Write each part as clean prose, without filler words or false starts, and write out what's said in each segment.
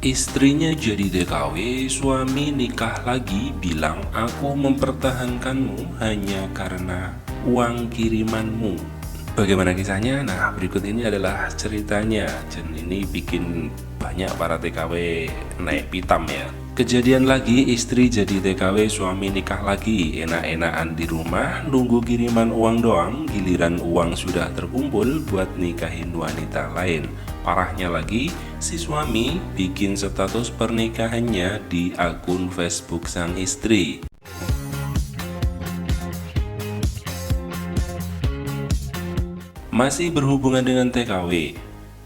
Istrinya jadi TKW, suami nikah lagi, bilang aku mempertahankanmu hanya karena uang kirimanmu. Bagaimana kisahnya? Nah, berikut ini adalah ceritanya. Dan ini bikin banyak para TKW naik pitam ya. Kejadian lagi, istri jadi TKW, suami nikah lagi. Enak-enakan di rumah, nunggu kiriman uang doang. Giliran uang sudah terkumpul buat nikahin wanita lain. Parahnya lagi, si suami bikin status pernikahannya di akun Facebook sang istri. Masih berhubungan dengan TKW,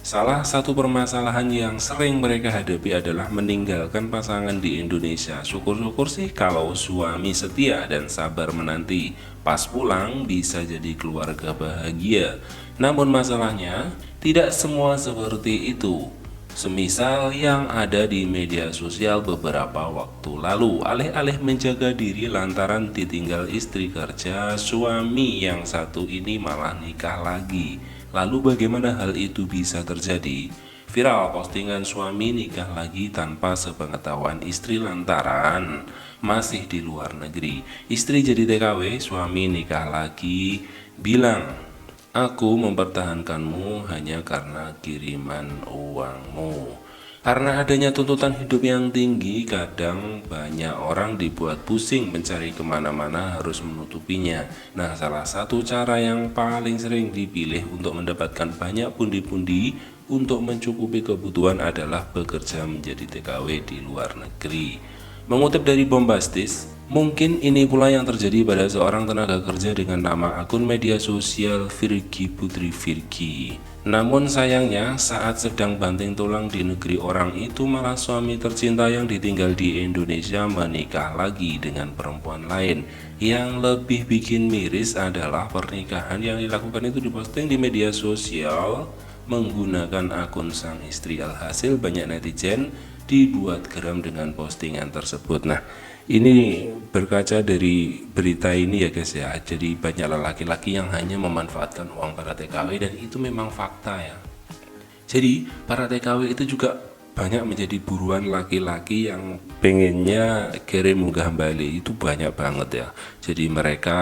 salah satu permasalahan yang sering mereka hadapi adalah meninggalkan pasangan di Indonesia. Syukur-syukur sih kalau suami setia dan sabar menanti. Pas pulang bisa jadi keluarga bahagia. Namun masalahnya, tidak semua seperti itu. Semisal yang ada di media sosial beberapa waktu lalu, alih-alih menjaga diri lantaran ditinggal istri kerja, suami yang satu ini malah nikah lagi. Lalu bagaimana hal itu bisa terjadi? Viral postingan suami nikah lagi tanpa sepengetahuan istri lantaran masih di luar negeri. Istri jadi TKW, suami nikah lagi, bilang, aku mempertahankanmu hanya karena kiriman uangmu. Karena adanya tuntutan hidup yang tinggi, kadang banyak orang dibuat pusing mencari kemana-mana harus menutupinya. Nah, salah satu cara yang paling sering dipilih untuk mendapatkan banyak pundi-pundi untuk mencukupi kebutuhan adalah bekerja menjadi TKW di luar negeri. Mengutip dari Bombastis, mungkin ini pula yang terjadi pada seorang tenaga kerja dengan nama akun media sosial Virgi Putri Virgi. Namun sayangnya saat sedang banting tulang di negeri orang itu malah suami tercinta yang ditinggal di Indonesia menikah lagi dengan perempuan lain. Yang lebih bikin miris adalah pernikahan yang dilakukan itu diposting di media sosial menggunakan akun sang istri. Alhasil banyak netizen dibuat geram dengan postingan tersebut. Nah, ini berkaca dari berita ini ya guys ya. Jadi banyak laki-laki yang hanya memanfaatkan uang para TKW dan itu memang fakta ya. Jadi para TKW itu juga banyak menjadi buruan laki-laki yang pengennya kirim unggah balik, itu banyak banget ya. Jadi mereka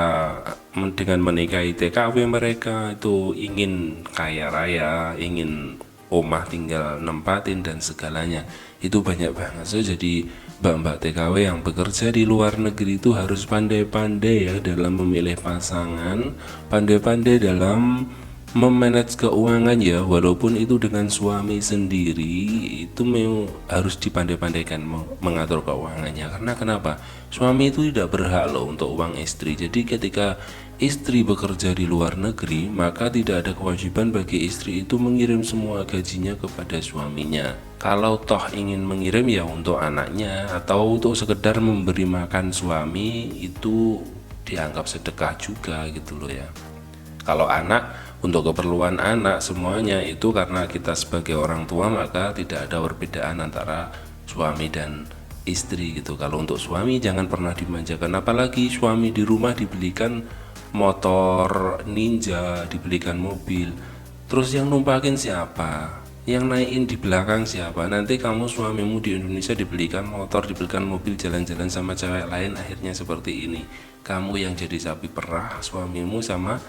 dengan menikahi TKW mereka itu ingin kaya raya, ingin omah tinggal nempatin dan segalanya. Itu banyak banget. So, jadi mbak-mbak TKW yang bekerja di luar negeri itu harus pandai-pandai ya dalam memilih pasangan, pandai-pandai dalam memanage keuangan ya, walaupun itu dengan suami sendiri itu memang harus dipandai-pandaikan mengatur keuangannya. Karena kenapa? Suami itu tidak berhak loh untuk uang istri. Jadi ketika istri bekerja di luar negeri, maka tidak ada kewajiban bagi istri itu mengirim semua gajinya kepada suaminya. Kalau toh ingin mengirim ya untuk anaknya atau untuk sekedar memberi makan suami, itu dianggap sedekah juga gitu loh ya. Kalau anak, untuk keperluan anak semuanya itu karena kita sebagai orang tua maka tidak ada perbedaan antara suami dan istri gitu. Kalau untuk suami jangan pernah dimanjakan, apalagi suami di rumah dibelikan motor Ninja, dibelikan mobil, terus yang numpakin siapa? Yang naikin di belakang siapa? Nanti kamu suamimu di Indonesia dibelikan motor, dibelikan mobil, jalan-jalan sama cewek lain, akhirnya seperti ini. Kamu yang jadi sapi perah, suamimu sama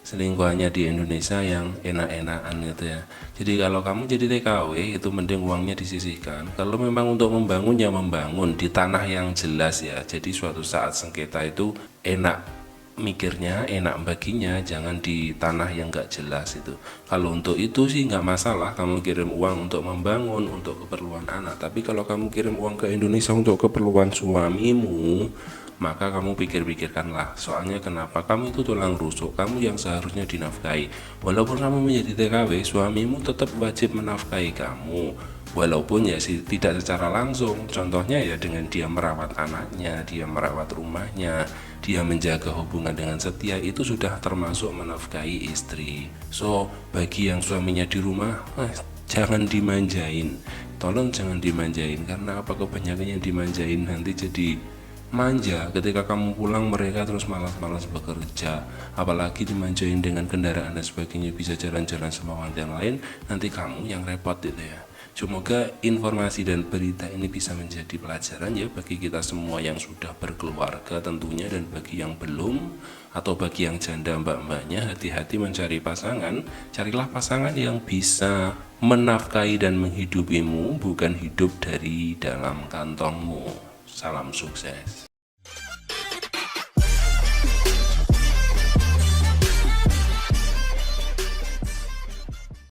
selingkuhannya di Indonesia yang enak-enakan gitu ya. Jadi kalau kamu jadi TKW itu mending uangnya disisihkan. Kalau memang untuk membangun ya membangun di tanah yang jelas ya. Jadi suatu saat sengketa itu enak mikirnya, enak baginya, jangan di tanah yang gak jelas itu. Kalau untuk itu sih nggak masalah kamu kirim uang untuk membangun, untuk keperluan anak. Tapi kalau kamu kirim uang ke Indonesia untuk keperluan suamimu, maka kamu pikir-pikirkanlah. Soalnya kenapa? Kamu itu tulang rusuk, kamu yang seharusnya dinafkahi. Walaupun kamu menjadi TKW, suamimu tetap wajib menafkahi kamu, walaupun ya sih tidak secara langsung. Contohnya ya dengan dia merawat anaknya, dia merawat rumahnya, dia menjaga hubungan dengan setia, itu sudah termasuk menafkahi istri. So bagi yang suaminya di rumah, jangan dimanjain, tolong jangan dimanjain. Karena apa? Kebanyakan yang dimanjain nanti jadi manja. Ketika kamu pulang mereka terus malas-malas bekerja, apalagi dimanjain dengan kendaraan dan sebagainya, bisa jalan-jalan sama wanita yang lain, nanti kamu yang repot gitu ya. Semoga informasi dan berita ini bisa menjadi pelajaran ya bagi kita semua yang sudah berkeluarga tentunya, dan bagi yang belum atau bagi yang janda mbak-mbaknya, hati-hati mencari pasangan. Carilah pasangan yang bisa menafkahi dan menghidupimu, bukan hidup dari dalam kantongmu. Salam sukses.